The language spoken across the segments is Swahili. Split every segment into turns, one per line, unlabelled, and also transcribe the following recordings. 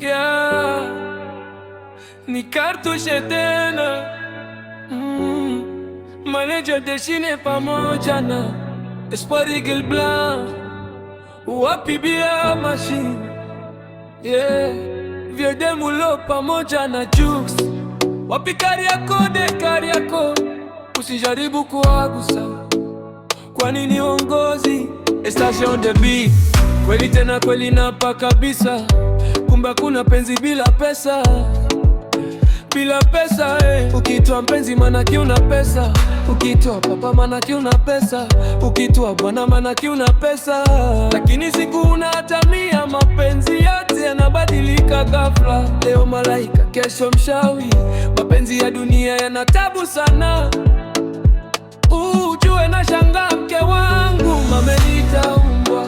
Yeah, ni Kartushe tena. Manager Deshine pamoja na Espoir Eagle Blanc, wapi bia machine. Yeah, Vieux Mulo pamoja na Jux, wapi Kariako, usijaribu kuwagusa. Kwa nini uongozi Station de beat? Kweli tena kweli napa kabisa, kumba kuna penzi bila pesa. Bila pesa Ukiitwa mpenzi manake una pesa, ukiitwa papa manake una pesa, ukiitwa bwana manake una pesa. Lakini siku unatamia, mapenzi yote yanabadilika ghafla. Leo malaika, kesho mshawi. Mapenzi ya dunia yana tabu sana. Ujue na shangaa mke wangu ameniita umbwa.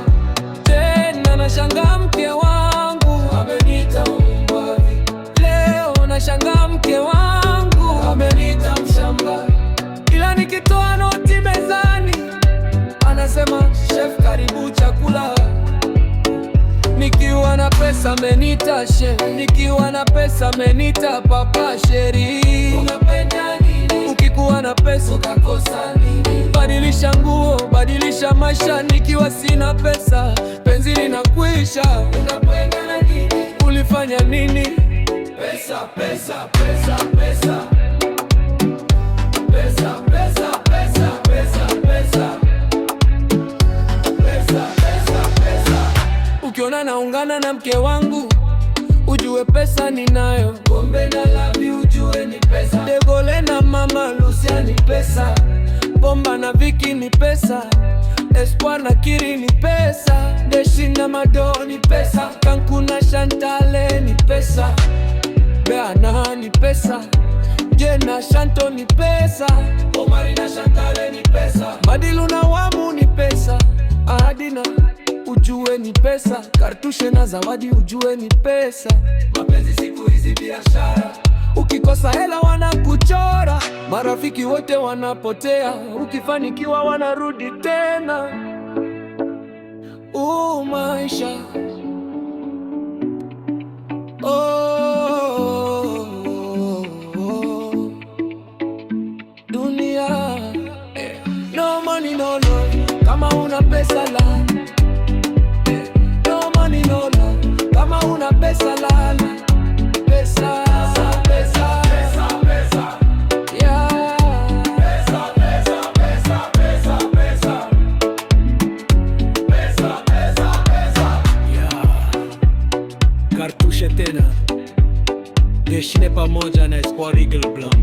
Tena na shangaa mke wangu ameniita umbwa. Leo na shangaa mke wangu ameniita mshamba. Ila nikitoa noti mezani anasema chef, karibu chakula. Nikiwa na pesa ameniita chef, nikiwa na pesa ameniita papa sheri. Unapenda nini? Ukikuwa na pesa ukakosa nini? Badilisha nguo, badilisha maisha. Nikiwa sina pesa penzi linakwisha. Unapenda nini? Ulifanya nini? Pesa, pesa, pesa, pesa. Pesa, pesa, pesa, pesa, pesa. Pesa, pesa, pesa. Ukiona naungana na mke wangu ujue pesa ninayo. Bombe na Lavi ujue ni pesa. Degole na Mama Lucia ni pesa. Bomba na Viki ni pesa. Espoir na Kiri ni pesa. Deshi na Mado ni pesa. Kanku na Shantale ni pesa. Beana ni pesa. Je na Shanto ni pesa. Omari na Shantale ni pesa. Madilu na Wamu ni pesa. Ahadina ujue ni pesa. Kartushe na Zawadi ujue ni pesa. Mapenzi siku hizi biashara. Ukikosa hela wanakuchora. Marafiki wote wanapotea. Ukifanikiwa wanarudi tena. Maisha dunia. No money no love kama una pesa la. No money no love kama una pesa la. Pesa, pesa, pesa, pesa. Yeah. Pesa, pesa, pesa, pesa, pesa. Pesa, pesa, pesa. Yeah. Kartushe tena. Deshine pamoja na Espoir Eagle Blanc.